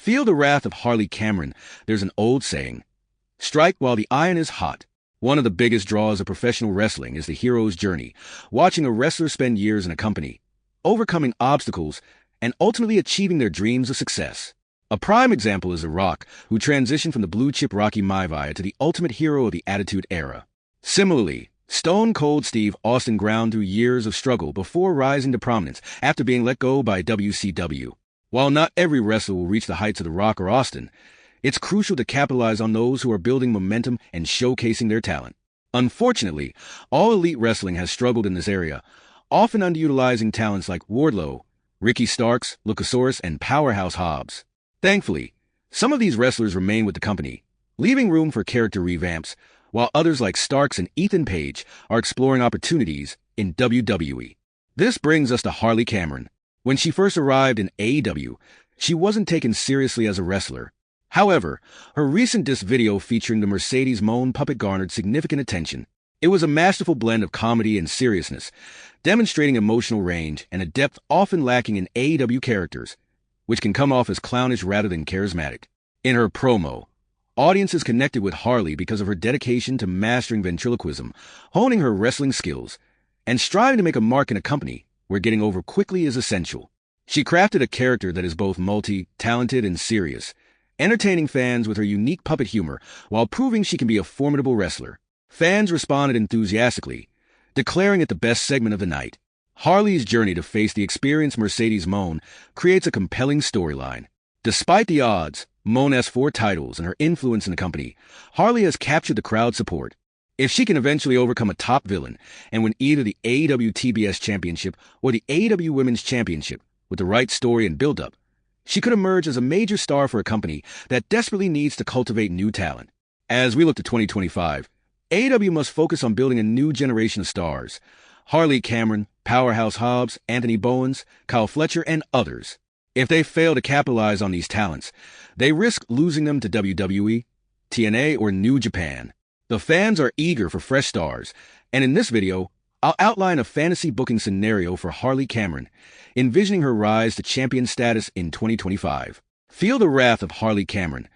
Feel the wrath of Harley Cameron. There's an old saying, strike while the iron is hot. One of the biggest draws of professional wrestling is the hero's journey, watching a wrestler spend years in a company, overcoming obstacles, and ultimately achieving their dreams of success. A prime example is The Rock, who transitioned from the blue-chip Rocky Maivia to the ultimate hero of the Attitude Era. Similarly, Stone Cold Steve Austin ground through years of struggle before rising to prominence after being let go by WCW. While not every wrestler will reach the heights of The Rock or Austin, it's crucial to capitalize on those who are building momentum and showcasing their talent. Unfortunately, All Elite Wrestling has struggled in this area, often underutilizing talents like Wardlow, Ricky Starks, Luchasaurus, and Powerhouse Hobbs. Thankfully, some of these wrestlers remain with the company, leaving room for character revamps, while others like Starks and Ethan Page are exploring opportunities in WWE. This brings us to Harley Cameron. When she first arrived in AEW, she wasn't taken seriously as a wrestler. However, her recent disc video featuring the Mercedes Moan puppet garnered significant attention. It was a masterful blend of comedy and seriousness, demonstrating emotional range and a depth often lacking in AEW characters, which can come off as clownish rather than charismatic. In her promo, audiences connected with Harley because of her dedication to mastering ventriloquism, honing her wrestling skills, and striving to make a mark in a company where getting over quickly is essential. She crafted a character that is both multi-talented and serious, entertaining fans with her unique puppet humor while proving she can be a formidable wrestler. Fans responded enthusiastically, declaring it the best segment of the night. Harley's journey to face the experienced Mercedes Moan creates a compelling storyline. Despite the odds, Moan has 4 titles and her influence in the company, Harley has captured the crowd support. If she can eventually overcome a top villain and win either the AEW TBS Championship or the AEW Women's Championship with the right story and build-up, she could emerge as a major star for a company that desperately needs to cultivate new talent. As we look to 2025, AEW must focus on building a new generation of stars. Harley Cameron, Powerhouse Hobbs, Anthony Bowens, Kyle Fletcher, and others. If they fail to capitalize on these talents, they risk losing them to WWE, TNA, or New Japan. The fans are eager for fresh stars, and in this video, I'll outline a fantasy booking scenario for Harley Cameron, envisioning her rise to champion status in 2025. Feel the wrath of Harley Cameron,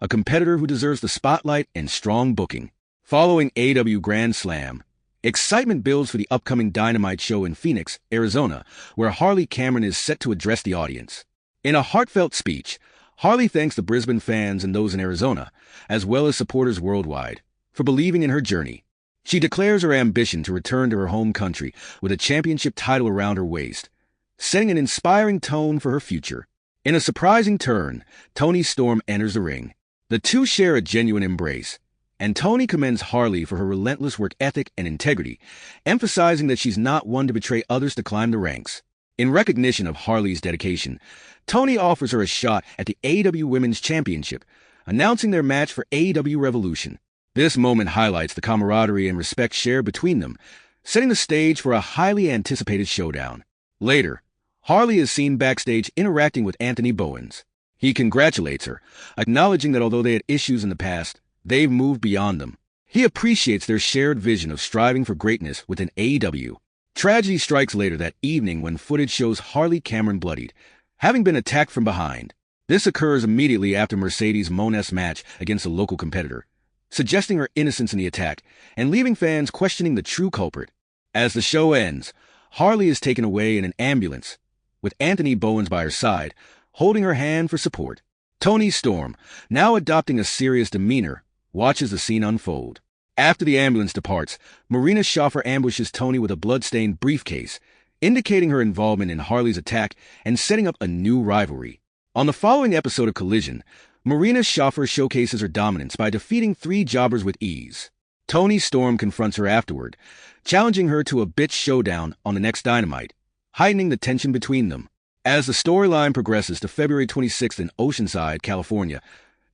a competitor who deserves the spotlight and strong booking. Following AEW Grand Slam, excitement builds for the upcoming Dynamite show in Phoenix, Arizona, where Harley Cameron is set to address the audience. In a heartfelt speech, Harley thanks the Brisbane fans and those in Arizona, as well as supporters worldwide, for believing in her journey. She declares her ambition to return to her home country with a championship title around her waist, setting an inspiring tone for her future. In a surprising turn, Toni Storm enters the ring. The two share a genuine embrace, and Toni commends Harley for her relentless work ethic and integrity, emphasizing that she's not one to betray others to climb the ranks. In recognition of Harley's dedication, Toni offers her a shot at the AEW Women's Championship, announcing their match for AEW Revolution. This moment highlights the camaraderie and respect shared between them, setting the stage for a highly anticipated showdown. Later, Harley is seen backstage interacting with Anthony Bowens. He congratulates her, acknowledging that although they had issues in the past, they've moved beyond them. He appreciates their shared vision of striving for greatness within AEW. Tragedy strikes later that evening when footage shows Harley Cameron bloodied, having been attacked from behind. This occurs immediately after Mercedes Moan's match against a local competitor, suggesting her innocence in the attack and leaving fans questioning the true culprit. As the show ends, Harley is taken away in an ambulance, with Anthony Bowens by her side, holding her hand for support. Toni Storm, now adopting a serious demeanor, watches the scene unfold. After the ambulance departs, Marina Shaffer ambushes Toni with a blood-stained briefcase, indicating her involvement in Harley's attack and setting up a new rivalry. On the following episode of Collision, Marina Shaffer showcases her dominance by defeating 3 jobbers with ease. Toni Storm confronts her afterward, challenging her to a bitch showdown on the next Dynamite, heightening the tension between them. As the storyline progresses to February 26th in Oceanside, California,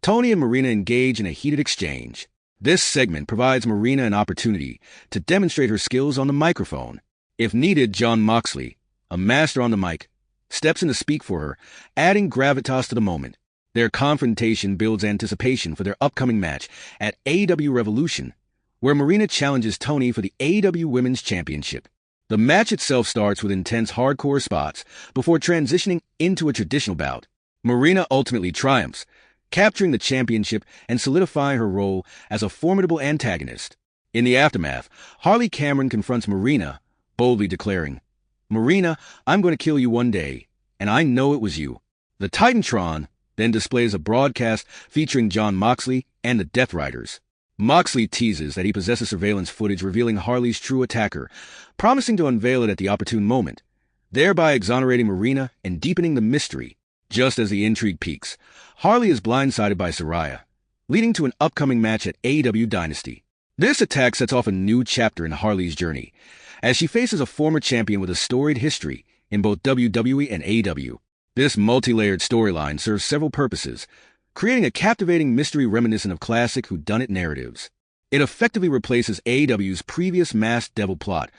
Toni and Marina engage in a heated exchange. This segment provides Marina an opportunity to demonstrate her skills on the microphone. If needed, Jon Moxley, a master on the mic, steps in to speak for her, adding gravitas to the moment. Their confrontation builds anticipation for their upcoming match at AEW Revolution, where Marina challenges Toni for the AEW Women's Championship. The match itself starts with intense hardcore spots before transitioning into a traditional bout. Marina ultimately triumphs, capturing the championship and solidifying her role as a formidable antagonist. In the aftermath, Harley Cameron confronts Marina, boldly declaring, "Marina, I'm going to kill you one day, and I know it was you." The Titantron then displays a broadcast featuring Jon Moxley and the Death Riders. Moxley teases that he possesses surveillance footage revealing Harley's true attacker, promising to unveil it at the opportune moment, thereby exonerating Marina and deepening the mystery. Just as the intrigue peaks, Harley is blindsided by Saraya, leading to an upcoming match at AEW Dynasty. This attack sets off a new chapter in Harley's journey, as she faces a former champion with a storied history in both WWE and AEW. This multi-layered storyline serves several purposes, creating a captivating mystery reminiscent of classic whodunit narratives. It effectively replaces AEW's previous Masked Devil plot,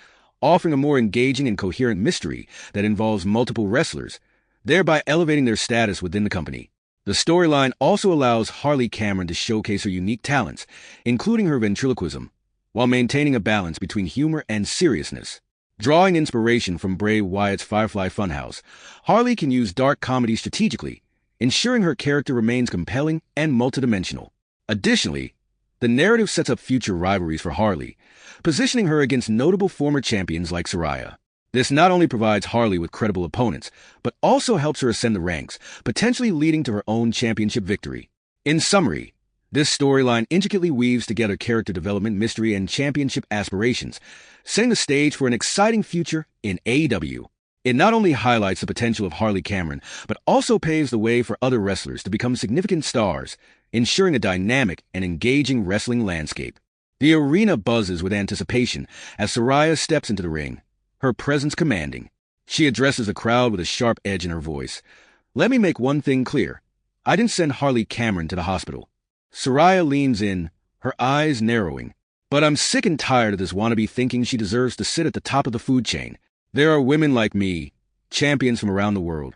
offering a more engaging and coherent mystery that involves multiple wrestlers, thereby elevating their status within the company. The storyline also allows Harley Cameron to showcase her unique talents, including her ventriloquism, while maintaining a balance between humor and seriousness. Drawing inspiration from Bray Wyatt's Firefly Funhouse, Harley can use dark comedy strategically, ensuring her character remains compelling and multidimensional. Additionally, the narrative sets up future rivalries for Harley, positioning her against notable former champions like Saraya. This not only provides Harley with credible opponents, but also helps her ascend the ranks, potentially leading to her own championship victory. In summary, this storyline intricately weaves together character development, mystery, and championship aspirations, setting the stage for an exciting future in AEW. It not only highlights the potential of Harley Cameron, but also paves the way for other wrestlers to become significant stars, ensuring a dynamic and engaging wrestling landscape. The arena buzzes with anticipation as Saraya steps into the ring, her presence commanding. She addresses the crowd with a sharp edge in her voice. "Let me make one thing clear. I didn't send Harley Cameron to the hospital." Saraya leans in, her eyes narrowing. "But I'm sick and tired of this wannabe thinking she deserves to sit at the top of the food chain. There are women like me, champions from around the world,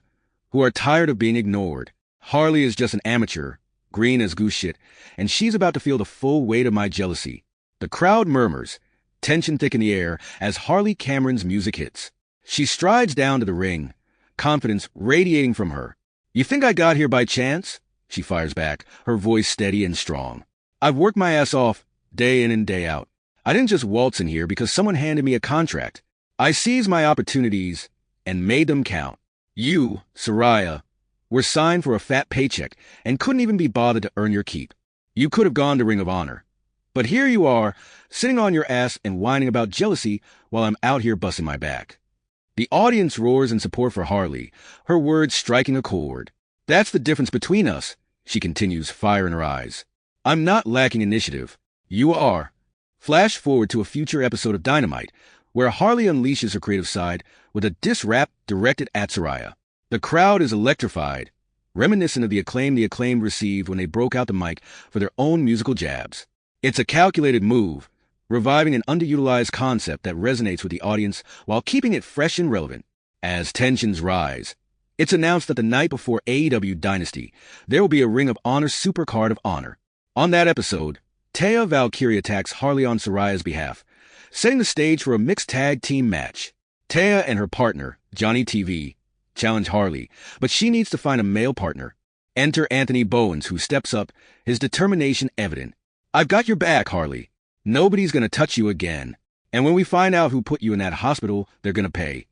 who are tired of being ignored. Harley is just an amateur, green as goose shit, and she's about to feel the full weight of my jealousy." The crowd murmurs, tension thick in the air as Harley Cameron's music hits. She strides down to the ring, confidence radiating from her. "You think I got here by chance?" she fires back, her voice steady and strong. "I've worked my ass off, day in and day out. I didn't just waltz in here because someone handed me a contract. I seized my opportunities and made them count. You, Saraya, were signed for a fat paycheck and couldn't even be bothered to earn your keep. You could have gone to Ring of Honor. But here you are, sitting on your ass and whining about jealousy while I'm out here busting my back." The audience roars in support for Harley, her words striking a chord. "That's the difference between us," she continues, fire in her eyes. "I'm not lacking initiative. You are." Flash forward to a future episode of Dynamite, where Harley unleashes her creative side with a diss rap directed at Saraya. The crowd is electrified, reminiscent of the acclaimed received when they broke out the mic for their own musical jabs. It's a calculated move, reviving an underutilized concept that resonates with the audience while keeping it fresh and relevant. As tensions rise, it's announced that the night before AEW Dynasty, there will be a Ring of Honor Supercard of Honor. On that episode, Taya Valkyrie attacks Harley on Saraya's behalf, setting the stage for a mixed tag team match. Taya and her partner, Johnny TV, challenge Harley, but she needs to find a male partner. Enter Anthony Bowens, who steps up, his determination evident. "I've got your back, Harley. Nobody's gonna touch you again. And when we find out who put you in that hospital, they're gonna pay."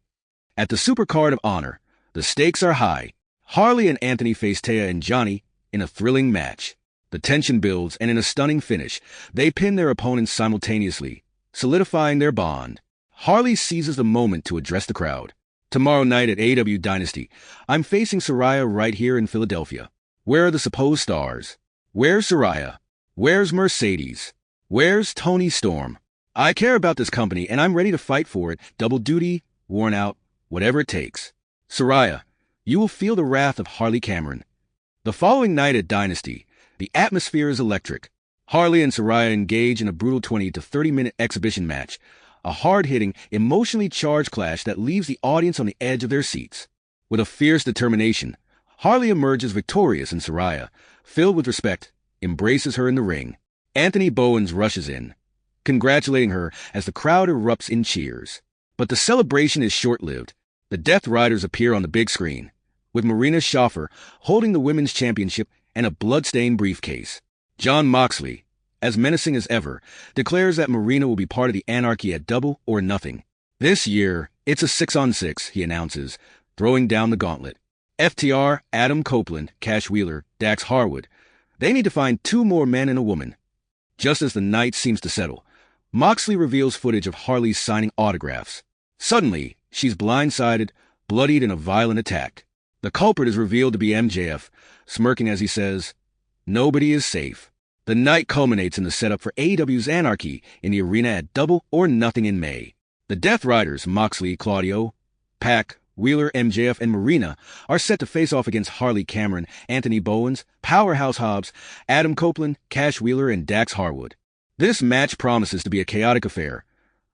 At the Supercard of Honor, the stakes are high. Harley and Anthony face Taya and Johnny in a thrilling match. The tension builds, and in a stunning finish, they pin their opponents simultaneously, solidifying their bond. Harley seizes the moment to address the crowd. "Tomorrow night at AEW Dynasty, I'm facing Saraya right here in Philadelphia. Where are the supposed stars? Where's Saraya? Where's Mercedes? Where's Tony Storm? I care about this company, and I'm ready to fight for it, double duty, worn out, whatever it takes. Saraya, you will feel the wrath of Harley Cameron." The following night at Dynasty, the atmosphere is electric. Harley and Saraya engage in a brutal 20 to 30-minute exhibition match, a hard-hitting, emotionally charged clash that leaves the audience on the edge of their seats. With a fierce determination, Harley emerges victorious, and Saraya, filled with respect, embraces her in the ring. Anthony Bowens rushes in, congratulating her as the crowd erupts in cheers. But the celebration is short-lived. The Death Riders appear on the big screen, with Marina Shaffer holding the women's championship and a bloodstained briefcase. Jon Moxley, as menacing as ever, declares that Marina will be part of the Anarchy at Double or Nothing. This year, it's a 6-on-6, he announces, throwing down the gauntlet. FTR, Adam Copeland, Cash Wheeler, Dax Harwood. They need to find 2 more men and a woman. Just as the night seems to settle, Moxley reveals footage of Harley signing autographs. Suddenly, she's blindsided, bloodied in a violent attack. The culprit is revealed to be MJF, smirking as he says, "Nobody is safe." The night culminates in the setup for AEW's Anarchy in the arena at Double or Nothing in May. The Death Riders, Moxley, Claudio, Pac, Wheeler, MJF, and Marina, are set to face off against Harley Cameron, Anthony Bowens, Powerhouse Hobbs, Adam Copeland, Cash Wheeler, and Dax Harwood. This match promises to be a chaotic affair,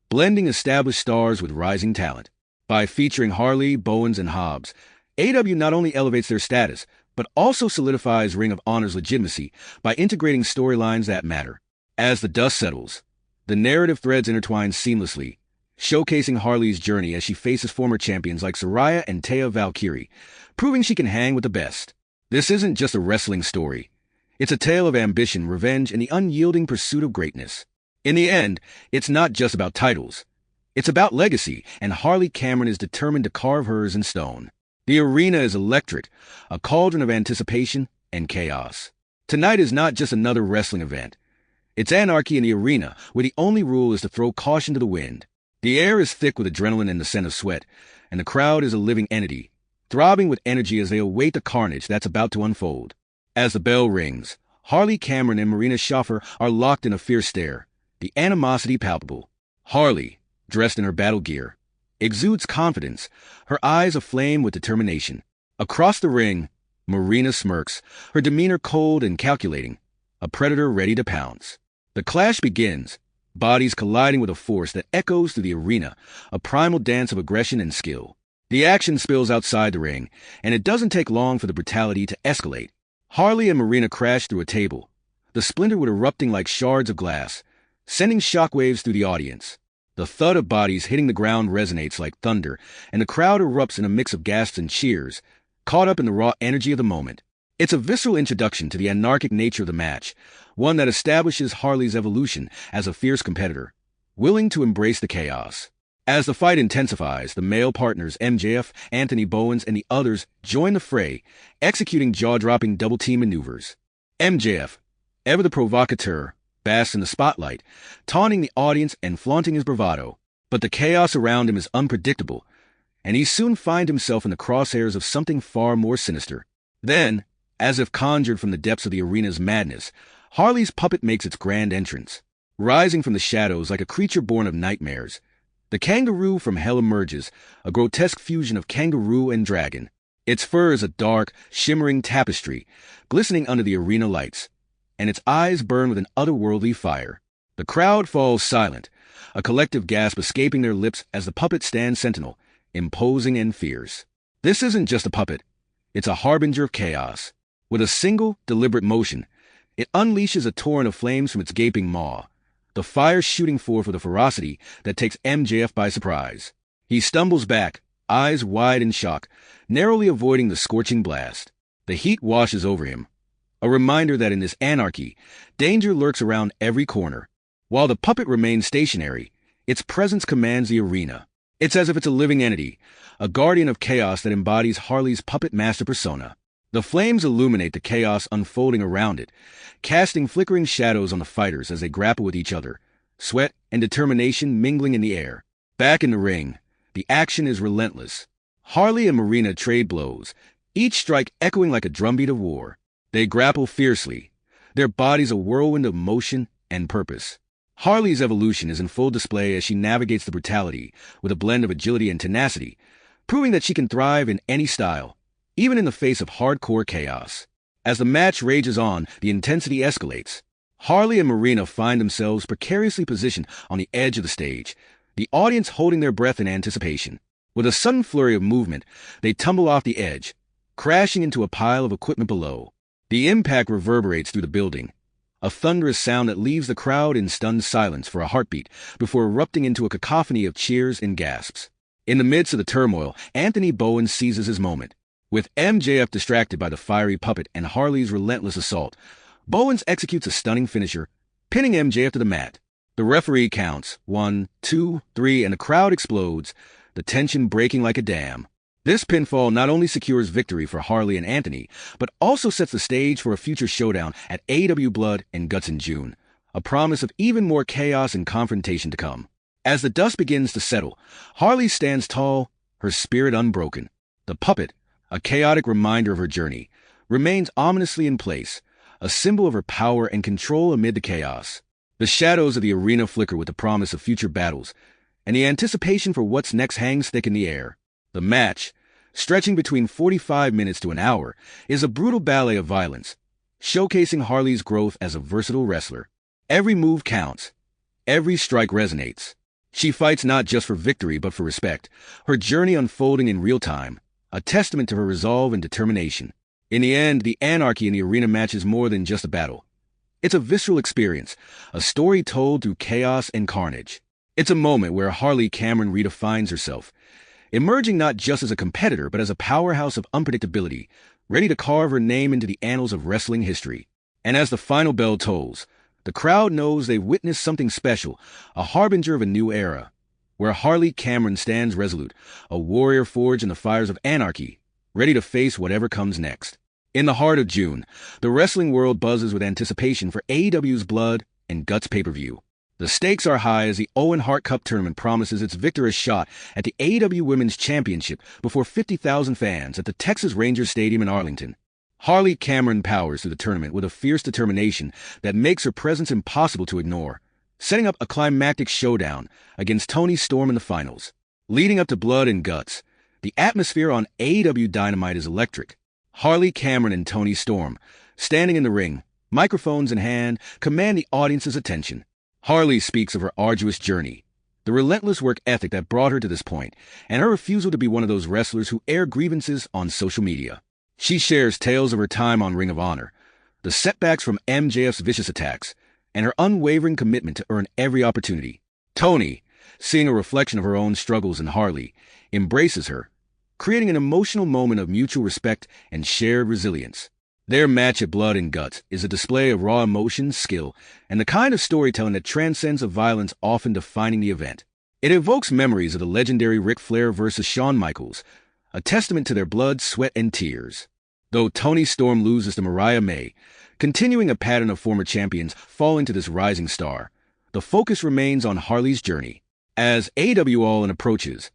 blending established stars with rising talent. By featuring Harley, Bowens, and Hobbs, AEW not only elevates their status, but also solidifies Ring of Honor's legitimacy by integrating storylines that matter. As the dust settles, the narrative threads intertwine seamlessly, showcasing Harley's journey as she faces former champions like Saraya and Taya Valkyrie, proving she can hang with the best. This isn't just a wrestling story. It's a tale of ambition, revenge, and the unyielding pursuit of greatness. In the end, it's not just about titles. It's about legacy, and Harley Cameron is determined to carve hers in stone. The arena is electric, a cauldron of anticipation and chaos. Tonight is not just another wrestling event. It's Anarchy in the arena, where the only rule is to throw caution to the wind. The air is thick with adrenaline and the scent of sweat, and the crowd is a living entity, throbbing with energy as they await the carnage that's about to unfold. As the bell rings, Harley Cameron and Marina Shaffer are locked in a fierce stare, the animosity palpable. Harley, dressed in her battle gear, exudes confidence, her eyes aflame with determination. Across the ring, Marina smirks, her demeanor cold and calculating, a predator ready to pounce. The clash begins, bodies colliding with a force that echoes through the arena, a primal dance of aggression and skill. The action spills outside the ring, and it doesn't take long for the brutality to escalate. Harley and Marina crash through a table, the splinterwood erupting like shards of glass, sending shockwaves through the audience. The thud of bodies hitting the ground resonates like thunder, and the crowd erupts in a mix of gasps and cheers, caught up in the raw energy of the moment. It's a visceral introduction to the anarchic nature of the match, one that establishes Harley's evolution as a fierce competitor, willing to embrace the chaos. As the fight intensifies, the male partners MJF, Anthony Bowens, and the others join the fray, executing jaw-dropping double-team maneuvers. MJF, ever the provocateur, basks in the spotlight, taunting the audience and flaunting his bravado. But the chaos around him is unpredictable, and he soon finds himself in the crosshairs of something far more sinister. Then, as if conjured from the depths of the arena's madness, Harley's puppet makes its grand entrance. Rising from the shadows like a creature born of nightmares, the kangaroo from hell emerges, a grotesque fusion of kangaroo and dragon. Its fur is a dark, shimmering tapestry, glistening under the arena lights, and its eyes burn with an otherworldly fire. The crowd falls silent, a collective gasp escaping their lips as the puppet stands sentinel, imposing and fierce. This isn't just a puppet. It's a harbinger of chaos. With a single, deliberate motion, it unleashes a torrent of flames from its gaping maw, the fire shooting forth with a ferocity that takes MJF by surprise. He stumbles back, eyes wide in shock, narrowly avoiding the scorching blast. The heat washes over him, a reminder that in this anarchy, danger lurks around every corner. While the puppet remains stationary, its presence commands the arena. It's as if it's a living entity, a guardian of chaos that embodies Harley's puppet master persona. The flames illuminate the chaos unfolding around it, casting flickering shadows on the fighters as they grapple with each other, sweat and determination mingling in the air. Back in the ring, the action is relentless. Harley and Marina trade blows, each strike echoing like a drumbeat of war. They grapple fiercely, their bodies a whirlwind of motion and purpose. Harley's evolution is in full display as she navigates the brutality with a blend of agility and tenacity, proving that she can thrive in any style, even in the face of hardcore chaos. As the match rages on, the intensity escalates. Harley and Marina find themselves precariously positioned on the edge of the stage, the audience holding their breath in anticipation. With a sudden flurry of movement, they tumble off the edge, crashing into a pile of equipment below. The impact reverberates through the building, a thunderous sound that leaves the crowd in stunned silence for a heartbeat before erupting into a cacophony of cheers and gasps. In the midst of the turmoil, Anthony Bowens seizes his moment. With MJF distracted by the fiery puppet and Harley's relentless assault, Bowens executes a stunning finisher, pinning MJF to the mat. The referee counts 1, 2, 3, and the crowd explodes, the tension breaking like a dam. This pinfall not only secures victory for Harley and Anthony, but also sets the stage for a future showdown at AEW Blood and Guts in June, a promise of even more chaos and confrontation to come. As the dust begins to settle, Harley stands tall, her spirit unbroken. The puppet, a chaotic reminder of her journey, remains ominously in place, a symbol of her power and control amid the chaos. The shadows of the arena flicker with the promise of future battles, and the anticipation for what's next hangs thick in the air. The match, stretching between 45 minutes to an hour, is a brutal ballet of violence, showcasing Harley's growth as a versatile wrestler. Every move counts. Every strike resonates. She fights not just for victory but for respect, her journey unfolding in real time, a testament to her resolve and determination. In the end, the anarchy in the arena match is more than just a battle. It's a visceral experience, a story told through chaos and carnage. It's a moment where Harley Cameron redefines herself, emerging not just as a competitor but as a powerhouse of unpredictability, ready to carve her name into the annals of wrestling history. And as the final bell tolls, the crowd knows they've witnessed something special, a harbinger of a new era, where Harley Cameron stands resolute, a warrior forged in the fires of anarchy, ready to face whatever comes next. In the heart of June, the wrestling world buzzes with anticipation for AEW's Blood and Guts pay-per-view. The stakes are high as the Owen Hart Cup tournament promises its victorious shot at the AEW Women's Championship before 50,000 fans at the Texas Rangers Stadium in Arlington. Harley Cameron powers through the tournament with a fierce determination that makes her presence impossible to ignore, setting up a climactic showdown against Toni Storm in the finals. Leading up to Blood and Guts, the atmosphere on AEW Dynamite is electric. Harley Cameron and Toni Storm, standing in the ring, microphones in hand, command the audience's attention. Harley speaks of her arduous journey, the relentless work ethic that brought her to this point, and her refusal to be one of those wrestlers who air grievances on social media. She shares tales of her time on Ring of Honor, the setbacks from MJF's vicious attacks, and her unwavering commitment to earn every opportunity. Toni, seeing a reflection of her own struggles in Harley, embraces her, creating an emotional moment of mutual respect and shared resilience. Their match at Blood and Guts is a display of raw emotion, skill, and the kind of storytelling that transcends the violence often defining the event. It evokes memories of the legendary Ric Flair versus Shawn Michaels, a testament to their blood, sweat, and tears. Though Toni Storm loses to Mariah May, continuing a pattern of former champions falling to this rising star, the focus remains on Harley's journey. As AEW All In approaches,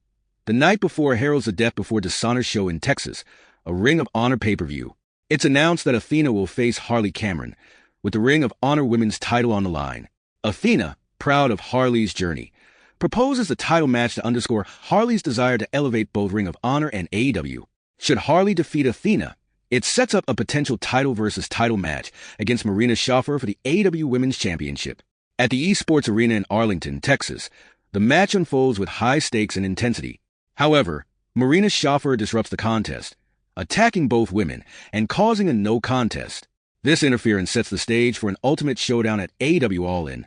the night before heralds the Death Before Dishonor show in Texas, a Ring of Honor pay-per-view. It's announced that Athena will face Harley Cameron, with the Ring of Honor Women's title on the line. Athena, proud of Harley's journey, proposes a title match to underscore Harley's desire to elevate both Ring of Honor and AEW. Should Harley defeat Athena, it sets up a potential title versus title match against Marina Shafir for the AEW Women's Championship. At the Esports Arena in Arlington, Texas, the match unfolds with high stakes and intensity. However, Marina Shafir disrupts the contest, attacking both women and causing a no contest. This interference sets the stage for an ultimate showdown at AEW All In,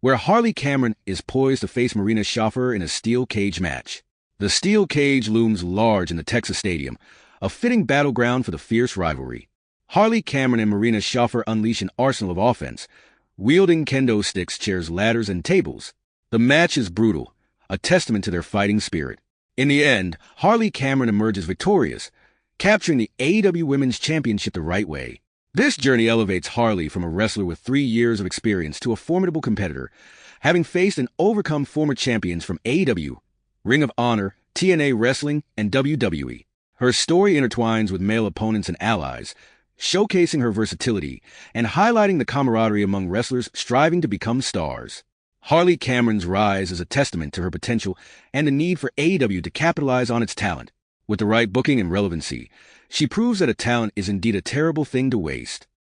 where Harley Cameron is poised to face Marina Shafir in a steel cage match. The steel cage looms large in the Texas Stadium, a fitting battleground for the fierce rivalry. Harley Cameron and Marina Shafir unleash an arsenal of offense, wielding kendo sticks, chairs, ladders, and tables. The match is brutal, a testament to their fighting spirit. In the end, Harley Cameron emerges victorious, capturing the AEW Women's Championship the right way. This journey elevates Harley from a wrestler with 3 years of experience to a formidable competitor, having faced and overcome former champions from AEW, Ring of Honor, TNA Wrestling, and WWE. Her story intertwines with male opponents and allies, showcasing her versatility and highlighting the camaraderie among wrestlers striving to become stars. Harley Cameron's rise is a testament to her potential and the need for AEW to capitalize on its talent. With the right booking and relevancy, she proves that a talent is indeed a terrible thing to waste.